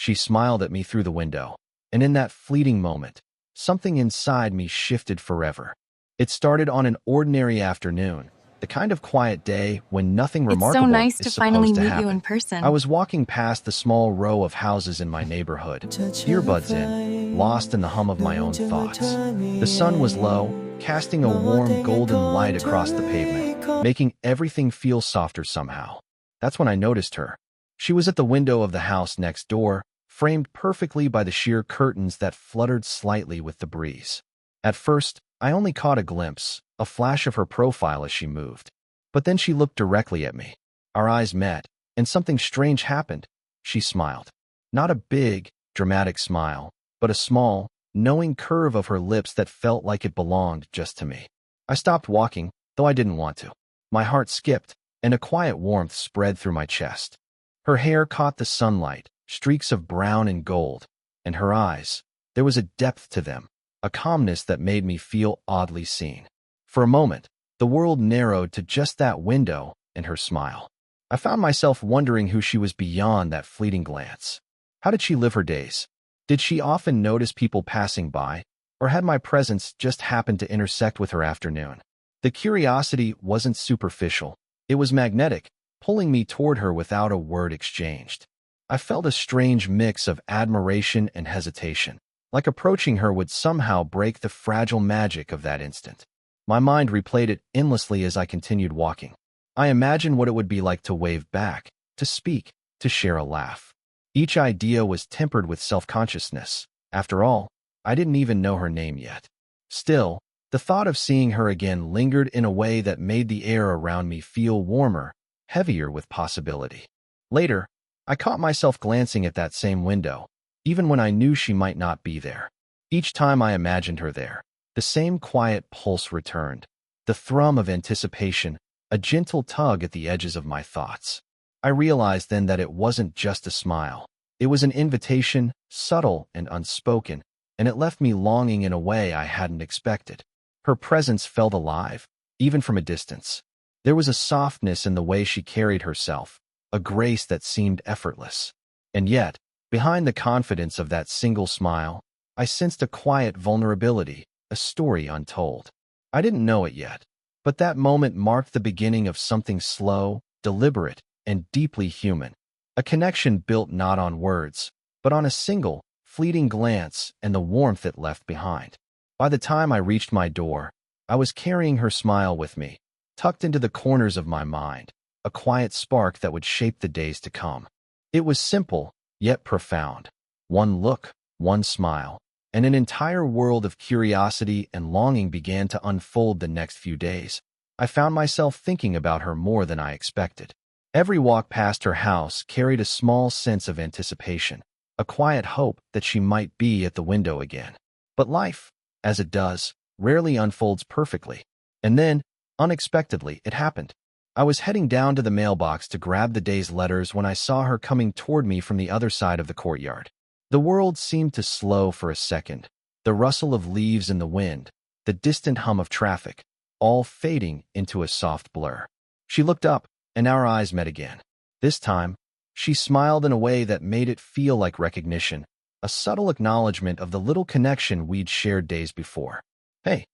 She smiled at me through the window, and in that fleeting moment, something inside me shifted forever. It started on an ordinary afternoon, the kind of quiet day when nothing It's so remarkable nice is to finally supposed to meet you in happen. person. I was walking past the small row of houses in my neighborhood, earbuds in, lost in the hum of my own thoughts. The sun was low, casting a warm golden light across the pavement, making everything feel softer somehow. That's when I noticed her. She was at the window of the house next door, framed perfectly by the sheer curtains that fluttered slightly with the breeze. At first, I only caught a glimpse, a flash of her profile as she moved. But then she looked directly at me. Our eyes met, and something strange happened. She smiled. Not a big, dramatic smile, but a small, knowing curve of her lips that felt like it belonged just to me. I stopped walking, though I didn't want to. My heart skipped, and a quiet warmth spread through my chest. Her hair caught the sunlight, streaks of brown and gold, and her eyes, there was a depth to them, a calmness that made me feel oddly seen. For a moment, the world narrowed to just that window and her smile. I found myself wondering who she was beyond that fleeting glance. How did she live her days? Did she often notice people passing by, or had my presence just happened to intersect with her afternoon? The curiosity wasn't superficial. It was magnetic, pulling me toward her without a word exchanged. I felt a strange mix of admiration and hesitation, like approaching her would somehow break the fragile magic of that instant. My mind replayed it endlessly as I continued walking. I imagined what it would be like to wave back, to speak, to share a laugh. Each idea was tempered with self-consciousness. After all, I didn't even know her name yet. Still, the thought of seeing her again lingered in a way that made the air around me feel warmer, heavier with possibility. Later, I caught myself glancing at that same window, even when I knew she might not be there. Each time I imagined her there, the same quiet pulse returned, the thrum of anticipation, a gentle tug at the edges of my thoughts. I realized then that it wasn't just a smile. It was an invitation, subtle and unspoken, and it left me longing in a way I hadn't expected. Her presence felt alive, even from a distance. There was a softness in the way she carried herself, a grace that seemed effortless. And yet, behind the confidence of that single smile, I sensed a quiet vulnerability, a story untold. I didn't know it yet, but that moment marked the beginning of something slow, deliberate, and deeply human. A connection built not on words, but on a single, fleeting glance and the warmth it left behind. By the time I reached my door, I was carrying her smile with me, tucked into the corners of my mind, a quiet spark that would shape the days to come. It was simple, yet profound. One look, one smile, and an entire world of curiosity and longing began to unfold the next few days. I found myself thinking about her more than I expected. Every walk past her house carried a small sense of anticipation, a quiet hope that she might be at the window again. But life, as it does, rarely unfolds perfectly. And then, unexpectedly, it happened. I was heading down to the mailbox to grab the day's letters when I saw her coming toward me from the other side of the courtyard. The world seemed to slow for a second, the rustle of leaves in the wind, the distant hum of traffic, all fading into a soft blur. She looked up, and our eyes met again. This time, she smiled in a way that made it feel like recognition, a subtle acknowledgement of the little connection we'd shared days before. "Hey,"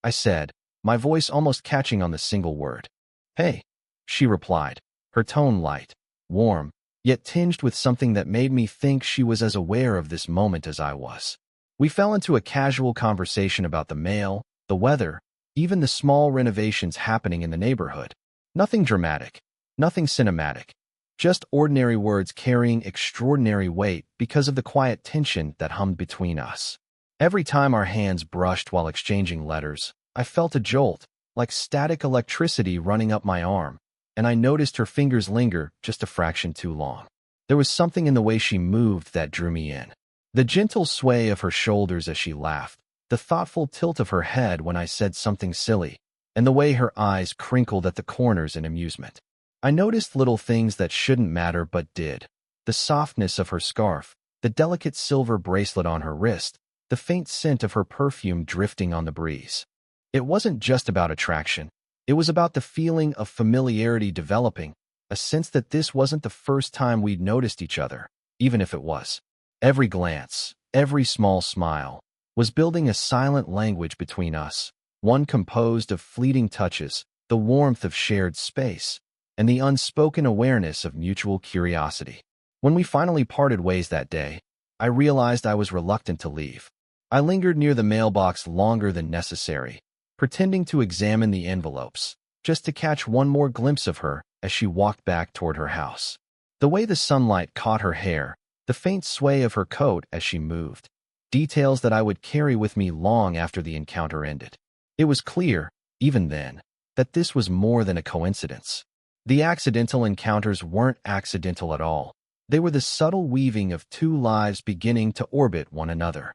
I said, my voice almost catching on the single word. "Hey," she replied, her tone light, warm, yet tinged with something that made me think she was as aware of this moment as I was. We fell into a casual conversation about the mail, the weather, even the small renovations happening in the neighborhood. Nothing dramatic, nothing cinematic, just ordinary words carrying extraordinary weight because of the quiet tension that hummed between us. Every time our hands brushed while exchanging letters, I felt a jolt, like static electricity running up my arm, and I noticed her fingers linger just a fraction too long. There was something in the way she moved that drew me in. The gentle sway of her shoulders as she laughed, the thoughtful tilt of her head when I said something silly, and the way her eyes crinkled at the corners in amusement. I noticed little things that shouldn't matter but did. The softness of her scarf, the delicate silver bracelet on her wrist, the faint scent of her perfume drifting on the breeze. It wasn't just about attraction. It was about the feeling of familiarity developing, a sense that this wasn't the first time we'd noticed each other, even if it was. Every glance, every small smile, was building a silent language between us, one composed of fleeting touches, the warmth of shared space, and the unspoken awareness of mutual curiosity. When we finally parted ways that day, I realized I was reluctant to leave. I lingered near the mailbox longer than necessary, pretending to examine the envelopes, just to catch one more glimpse of her as she walked back toward her house. The way the sunlight caught her hair, the faint sway of her coat as she moved, details that I would carry with me long after the encounter ended. It was clear, even then, that this was more than a coincidence. The accidental encounters weren't accidental at all. They were the subtle weaving of two lives beginning to orbit one another.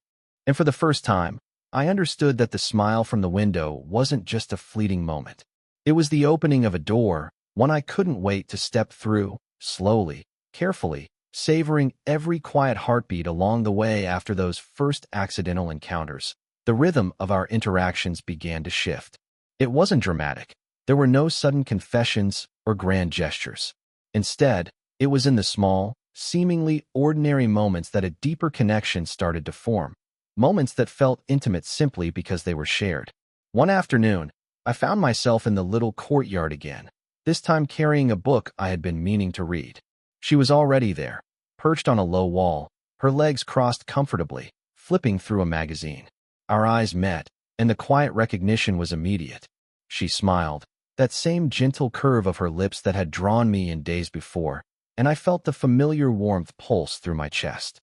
And for the first time, I understood that the smile from the window wasn't just a fleeting moment. It was the opening of a door, one I couldn't wait to step through, slowly, carefully, savoring every quiet heartbeat along the way. After those first accidental encounters, the rhythm of our interactions began to shift. It wasn't dramatic. There were no sudden confessions or grand gestures. Instead, it was in the small, seemingly ordinary moments that a deeper connection started to form. Moments that felt intimate simply because they were shared. One afternoon, I found myself in the little courtyard again, this time carrying a book I had been meaning to read. She was already there, perched on a low wall, her legs crossed comfortably, flipping through a magazine. Our eyes met, and the quiet recognition was immediate. She smiled, that same gentle curve of her lips that had drawn me in days before, and I felt the familiar warmth pulse through my chest.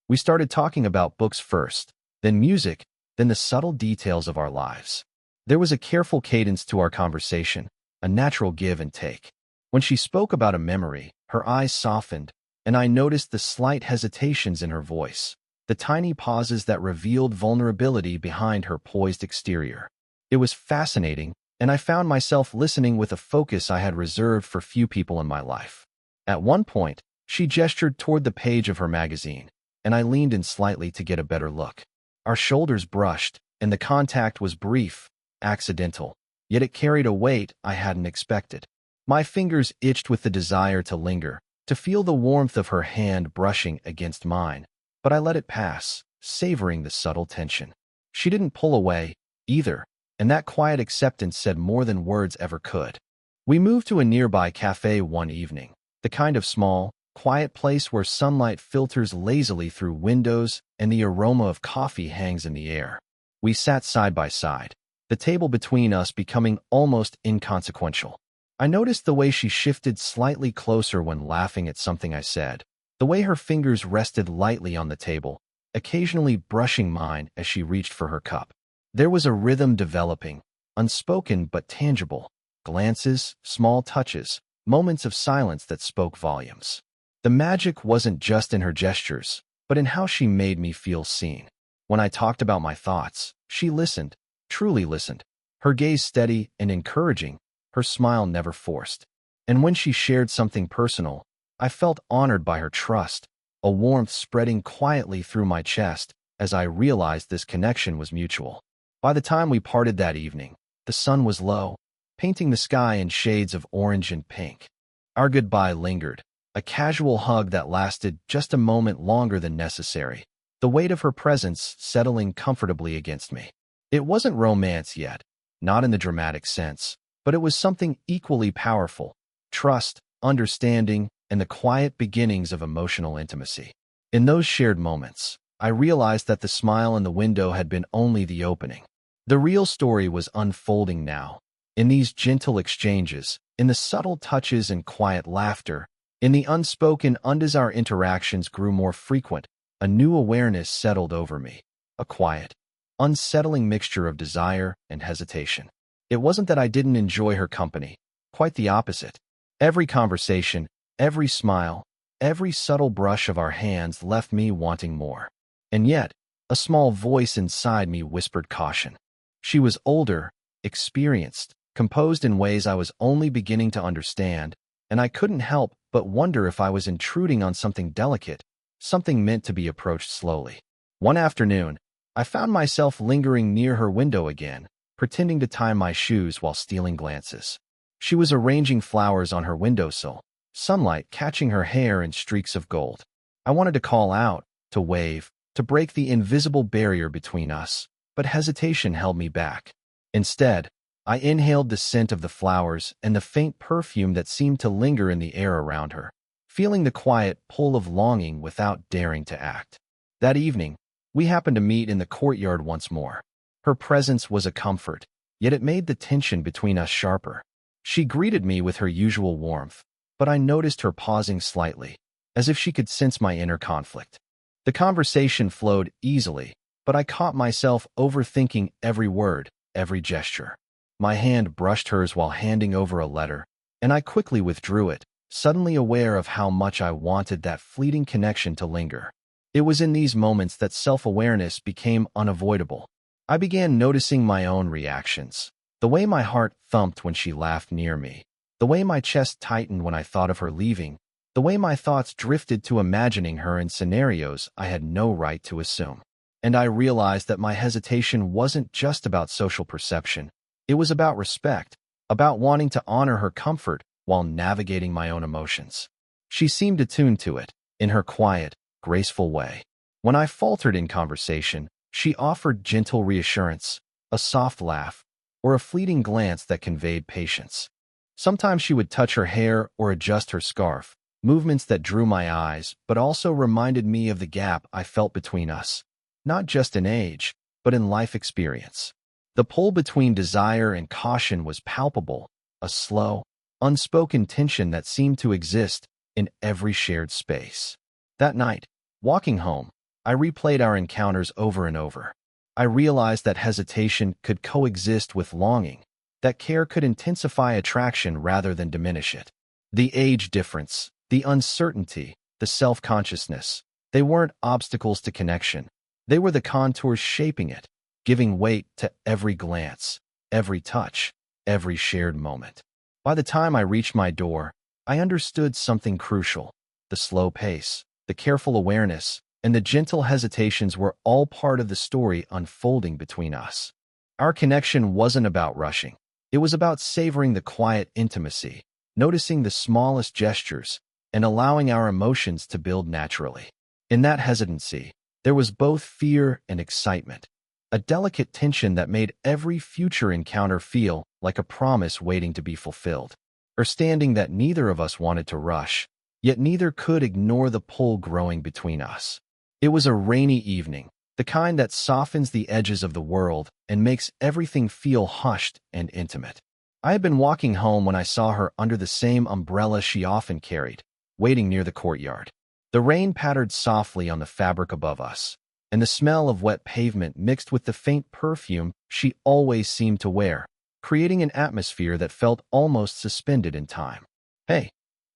We started talking about books first, then music, then the subtle details of our lives. There was a careful cadence to our conversation, a natural give and take. When she spoke about a memory, her eyes softened, and I noticed the slight hesitations in her voice, the tiny pauses that revealed vulnerability behind her poised exterior. It was fascinating, and I found myself listening with a focus I had reserved for few people in my life. At one point, she gestured toward the page of her magazine, and I leaned in slightly to get a better look. Our shoulders brushed, and the contact was brief, accidental, yet it carried a weight I hadn't expected. My fingers itched with the desire to linger, to feel the warmth of her hand brushing against mine, but I let it pass, savoring the subtle tension. She didn't pull away, either, and that quiet acceptance said more than words ever could. We moved to a nearby cafe one evening, the kind of small, quiet place where sunlight filters lazily through windows and the aroma of coffee hangs in the air. We sat side by side, the table between us becoming almost inconsequential. I noticed the way she shifted slightly closer when laughing at something I said, the way her fingers rested lightly on the table, occasionally brushing mine as she reached for her cup. There was a rhythm developing, unspoken but tangible, glances, small touches, moments of silence that spoke volumes. The magic wasn't just in her gestures, but in how she made me feel seen. When I talked about my thoughts, she listened, truly listened, her gaze steady and encouraging, her smile never forced. And when she shared something personal, I felt honored by her trust, a warmth spreading quietly through my chest as I realized this connection was mutual. By the time we parted that evening, the sun was low, painting the sky in shades of orange and pink. Our goodbye lingered, a casual hug that lasted just a moment longer than necessary, the weight of her presence settling comfortably against me. It wasn't romance yet, not in the dramatic sense, but it was something equally powerful: trust, understanding, and the quiet beginnings of emotional intimacy. In those shared moments, I realized that the smile in the window had been only the opening. The real story was unfolding now, in these gentle exchanges, in the subtle touches and quiet laughter, in the unspoken as our interactions grew more frequent, a new awareness settled over me, a quiet, unsettling mixture of desire and hesitation. It wasn't that I didn't enjoy her company, quite the opposite. Every conversation, every smile, every subtle brush of our hands left me wanting more. And yet, a small voice inside me whispered caution. She was older, experienced, composed in ways I was only beginning to understand, and I couldn't help but wonder if I was intruding on something delicate, something meant to be approached slowly. One afternoon, I found myself lingering near her window again, pretending to tie my shoes while stealing glances. She was arranging flowers on her windowsill, sunlight catching her hair in streaks of gold. I wanted to call out, to wave, to break the invisible barrier between us, but hesitation held me back. Instead, I inhaled the scent of the flowers and the faint perfume that seemed to linger in the air around her, feeling the quiet pull of longing without daring to act. That evening, we happened to meet in the courtyard once more. Her presence was a comfort, yet it made the tension between us sharper. She greeted me with her usual warmth, but I noticed her pausing slightly, as if she could sense my inner conflict. The conversation flowed easily, but I caught myself overthinking every word, every gesture. My hand brushed hers while handing over a letter, and I quickly withdrew it, suddenly aware of how much I wanted that fleeting connection to linger. It was in these moments that self-awareness became unavoidable. I began noticing my own reactions. The way my heart thumped when she laughed near me. The way my chest tightened when I thought of her leaving. The way my thoughts drifted to imagining her in scenarios I had no right to assume. And I realized that my hesitation wasn't just about social perception. It was about respect, about wanting to honor her comfort while navigating my own emotions. She seemed attuned to it, in her quiet, graceful way. When I faltered in conversation, she offered gentle reassurance, a soft laugh, or a fleeting glance that conveyed patience. Sometimes she would touch her hair or adjust her scarf, movements that drew my eyes but also reminded me of the gap I felt between us, not just in age, but in life experience. The pull between desire and caution was palpable, a slow, unspoken tension that seemed to exist in every shared space. That night, walking home, I replayed our encounters over and over. I realized that hesitation could coexist with longing, that care could intensify attraction rather than diminish it. The age difference, the uncertainty, the self-consciousness, they weren't obstacles to connection. They were the contours shaping it, giving weight to every glance, every touch, every shared moment. By the time I reached my door, I understood something crucial. The slow pace, the careful awareness, and the gentle hesitations were all part of the story unfolding between us. Our connection wasn't about rushing. It was about savoring the quiet intimacy, noticing the smallest gestures, and allowing our emotions to build naturally. In that hesitancy, there was both fear and excitement, a delicate tension that made every future encounter feel like a promise waiting to be fulfilled, understanding that neither of us wanted to rush, yet neither could ignore the pull growing between us. It was a rainy evening, the kind that softens the edges of the world and makes everything feel hushed and intimate. I had been walking home when I saw her under the same umbrella she often carried, waiting near the courtyard. The rain pattered softly on the fabric above us, and the smell of wet pavement mixed with the faint perfume she always seemed to wear, creating an atmosphere that felt almost suspended in time. "Hey,"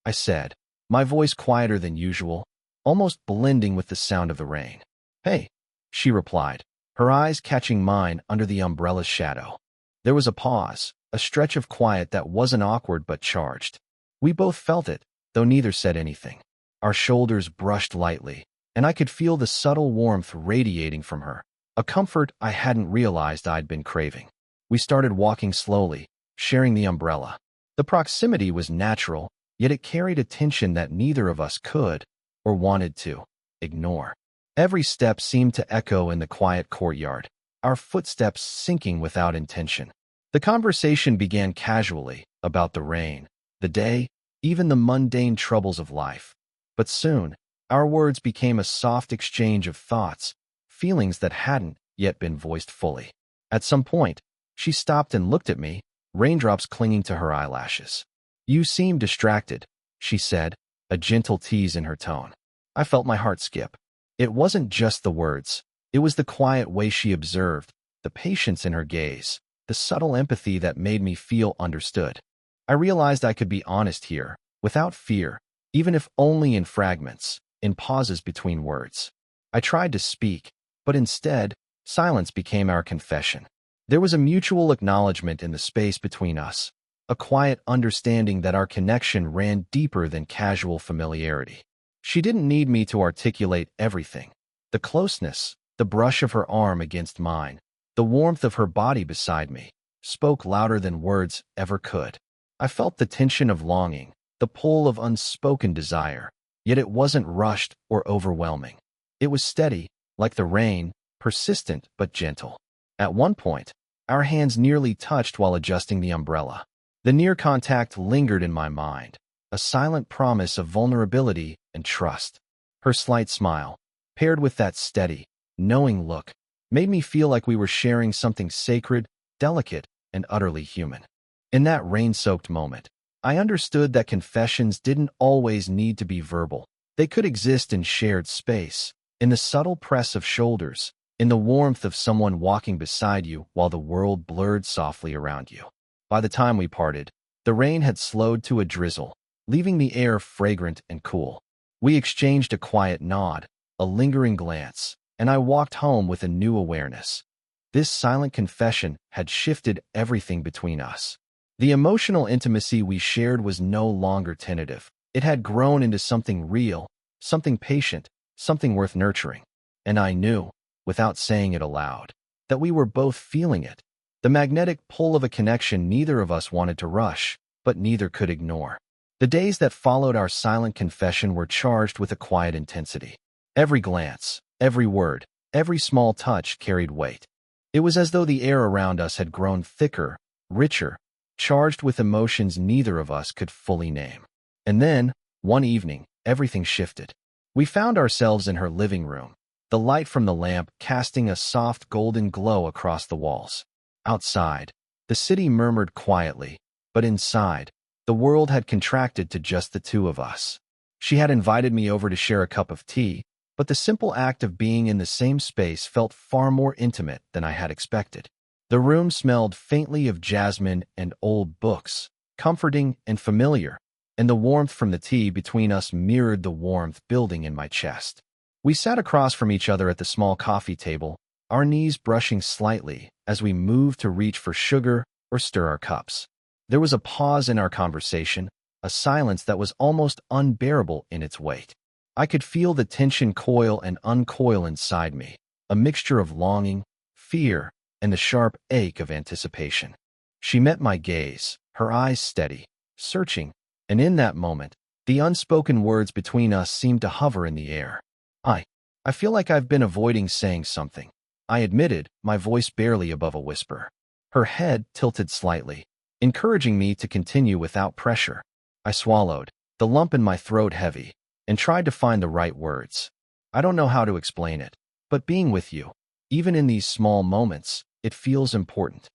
I said, my voice quieter than usual, almost blending with the sound of the rain. "Hey," she replied, her eyes catching mine under the umbrella's shadow. There was a pause, a stretch of quiet that wasn't awkward but charged. We both felt it, though neither said anything. Our shoulders brushed lightly, and I could feel the subtle warmth radiating from her, a comfort I hadn't realized I'd been craving. We started walking slowly, sharing the umbrella. The proximity was natural, yet it carried a tension that neither of us could, or wanted to, ignore. Every step seemed to echo in the quiet courtyard, our footsteps sinking without intention. The conversation began casually, about the rain, the day, even the mundane troubles of life. But soon, our words became a soft exchange of thoughts, feelings that hadn't yet been voiced fully. At some point, she stopped and looked at me, raindrops clinging to her eyelashes. "You seem distracted," she said, a gentle tease in her tone. I felt my heart skip. It wasn't just the words. It was the quiet way she observed, the patience in her gaze, the subtle empathy that made me feel understood. I realized I could be honest here, without fear, even if only in fragments, in pauses between words. I tried to speak, but instead, silence became our confession. There was a mutual acknowledgement in the space between us, a quiet understanding that our connection ran deeper than casual familiarity. She didn't need me to articulate everything. The closeness, the brush of her arm against mine, the warmth of her body beside me, spoke louder than words ever could. I felt the tension of longing, the pull of unspoken desire, yet it wasn't rushed or overwhelming. It was steady, like the rain, persistent but gentle. At one point, our hands nearly touched while adjusting the umbrella. The near contact lingered in my mind, a silent promise of vulnerability and trust. Her slight smile, paired with that steady, knowing look, made me feel like we were sharing something sacred, delicate, and utterly human. In that rain-soaked moment, I understood that confessions didn't always need to be verbal. They could exist in shared space, in the subtle press of shoulders, in the warmth of someone walking beside you while the world blurred softly around you. By the time we parted, the rain had slowed to a drizzle, leaving the air fragrant and cool. We exchanged a quiet nod, a lingering glance, and I walked home with a new awareness. This silent confession had shifted everything between us. The emotional intimacy we shared was no longer tentative. It had grown into something real, something patient, something worth nurturing. And I knew, without saying it aloud, that we were both feeling it. The magnetic pull of a connection neither of us wanted to rush, but neither could ignore. The days that followed our silent confession were charged with a quiet intensity. Every glance, every word, every small touch carried weight. It was as though the air around us had grown thicker, richer, charged with emotions neither of us could fully name. And then, one evening, everything shifted. We found ourselves in her living room, the light from the lamp casting a soft golden glow across the walls. Outside, the city murmured quietly, but inside, the world had contracted to just the two of us. She had invited me over to share a cup of tea, but the simple act of being in the same space felt far more intimate than I had expected. The room smelled faintly of jasmine and old books, comforting and familiar, and the warmth from the tea between us mirrored the warmth building in my chest. We sat across from each other at the small coffee table, our knees brushing slightly as we moved to reach for sugar or stir our cups. There was a pause in our conversation, a silence that was almost unbearable in its weight. I could feel the tension coil and uncoil inside me, a mixture of longing, fear, and the sharp ache of anticipation. She met my gaze, her eyes steady, searching, and in that moment, the unspoken words between us seemed to hover in the air. I feel like I've been avoiding saying something, I admitted, my voice barely above a whisper. Her head tilted slightly, encouraging me to continue without pressure. I swallowed, the lump in my throat heavy, and tried to find the right words. I don't know how to explain it, but being with you, even in these small moments, it feels important.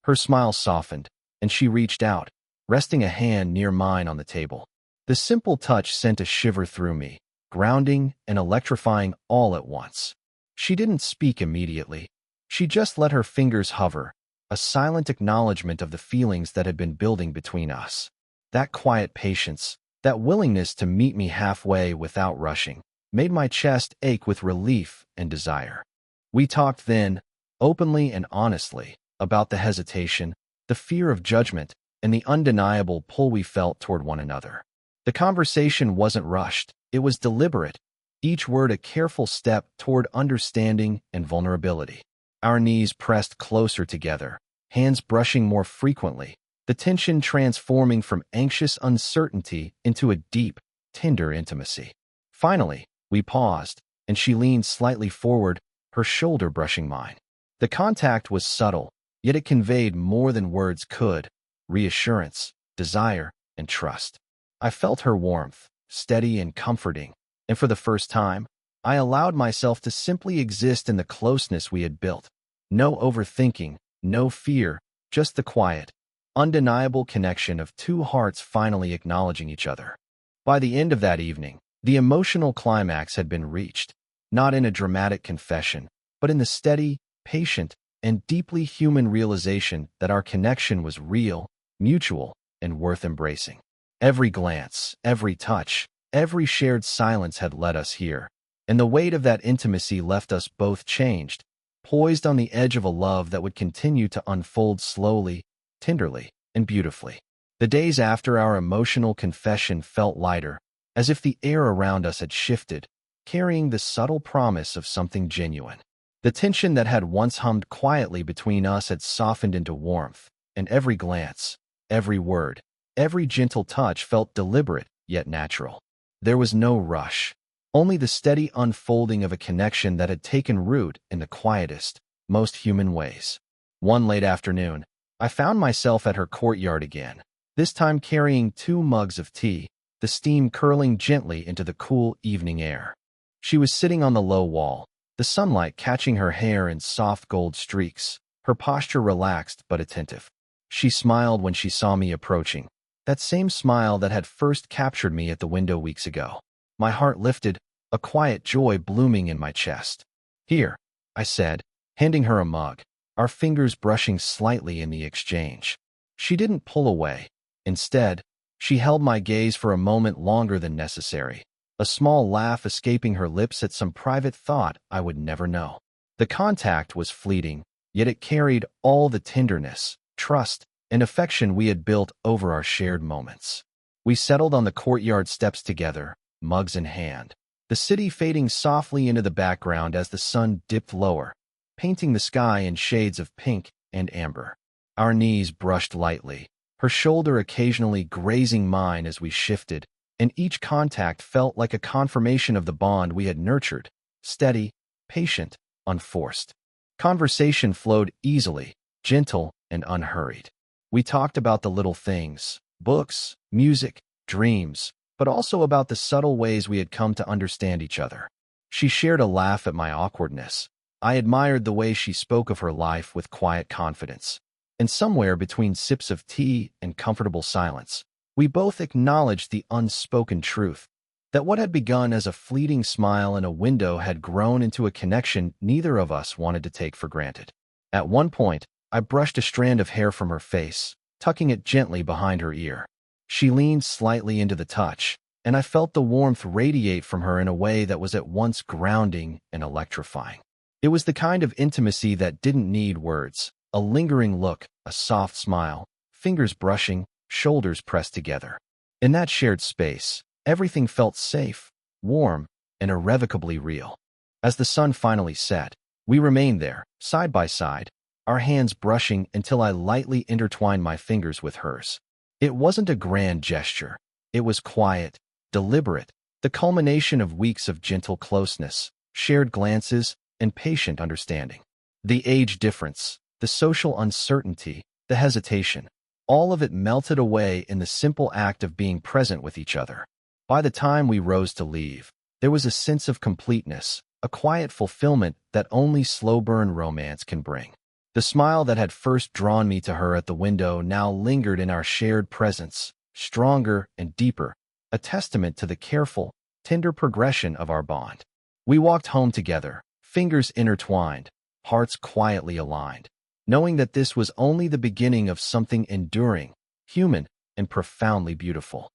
Her smile softened, and she reached out, resting a hand near mine on the table. The simple touch sent a shiver through me, grounding and electrifying all at once. She didn't speak immediately. She just let her fingers hover, a silent acknowledgement of the feelings that had been building between us. That quiet patience, that willingness to meet me halfway without rushing, made my chest ache with relief and desire. We talked then, openly and honestly, about the hesitation, the fear of judgment, and the undeniable pull we felt toward one another. The conversation wasn't rushed, it was deliberate, each word a careful step toward understanding and vulnerability. Our knees pressed closer together, hands brushing more frequently, the tension transforming from anxious uncertainty into a deep, tender intimacy. Finally, we paused, and she leaned slightly forward, her shoulder brushing mine. The contact was subtle, yet it conveyed more than words could: reassurance, desire, and trust. I felt her warmth, steady and comforting, and for the first time, I allowed myself to simply exist in the closeness we had built. No overthinking, no fear, just the quiet, undeniable connection of two hearts finally acknowledging each other. By the end of that evening, the emotional climax had been reached, not in a dramatic confession, but in the steady, patient, and deeply human realization that our connection was real, mutual, and worth embracing. Every glance, every touch, every shared silence had led us here, and the weight of that intimacy left us both changed, poised on the edge of a love that would continue to unfold slowly, tenderly, and beautifully. The days after our emotional confession felt lighter, as if the air around us had shifted, carrying the subtle promise of something genuine. The tension that had once hummed quietly between us had softened into warmth, and every glance, every word, every gentle touch felt deliberate yet natural. There was no rush, only the steady unfolding of a connection that had taken root in the quietest, most human ways. One late afternoon, I found myself at her courtyard again, this time carrying 2 mugs of tea, the steam curling gently into the cool evening air. She was sitting on the low wall, the sunlight catching her hair in soft gold streaks, her posture relaxed but attentive. She smiled when she saw me approaching, that same smile that had first captured me at the window weeks ago. My heart lifted, a quiet joy blooming in my chest. "Here," I said, handing her a mug, our fingers brushing slightly in the exchange. She didn't pull away. Instead, she held my gaze for a moment longer than necessary, a small laugh escaping her lips at some private thought I would never know. The contact was fleeting, yet it carried all the tenderness, trust, and affection we had built over our shared moments. We settled on the courtyard steps together, mugs in hand, the city fading softly into the background as the sun dipped lower, painting the sky in shades of pink and amber. Our knees brushed lightly, her shoulder occasionally grazing mine as we shifted, and each contact felt like a confirmation of the bond we had nurtured, steady, patient, unforced. Conversation flowed easily, gentle, and unhurried. We talked about the little things, books, music, dreams, but also about the subtle ways we had come to understand each other. She shared a laugh at my awkwardness. I admired the way she spoke of her life with quiet confidence. And somewhere between sips of tea and comfortable silence, we both acknowledged the unspoken truth that what had begun as a fleeting smile in a window had grown into a connection neither of us wanted to take for granted. At one point, I brushed a strand of hair from her face, tucking it gently behind her ear. She leaned slightly into the touch, and I felt the warmth radiate from her in a way that was at once grounding and electrifying. It was the kind of intimacy that didn't need words, a lingering look, a soft smile, fingers brushing, shoulders pressed together. In that shared space, everything felt safe, warm, and irrevocably real. As the sun finally set, we remained there, side by side, our hands brushing until I lightly intertwined my fingers with hers. It wasn't a grand gesture. It was quiet, deliberate, the culmination of weeks of gentle closeness, shared glances, and patient understanding. The age difference, the social uncertainty, the hesitation, all of it melted away in the simple act of being present with each other. By the time we rose to leave, there was a sense of completeness, a quiet fulfillment that only slow-burn romance can bring. The smile that had first drawn me to her at the window now lingered in our shared presence, stronger and deeper, a testament to the careful, tender progression of our bond. We walked home together, fingers intertwined, hearts quietly aligned, knowing that this was only the beginning of something enduring, human, and profoundly beautiful.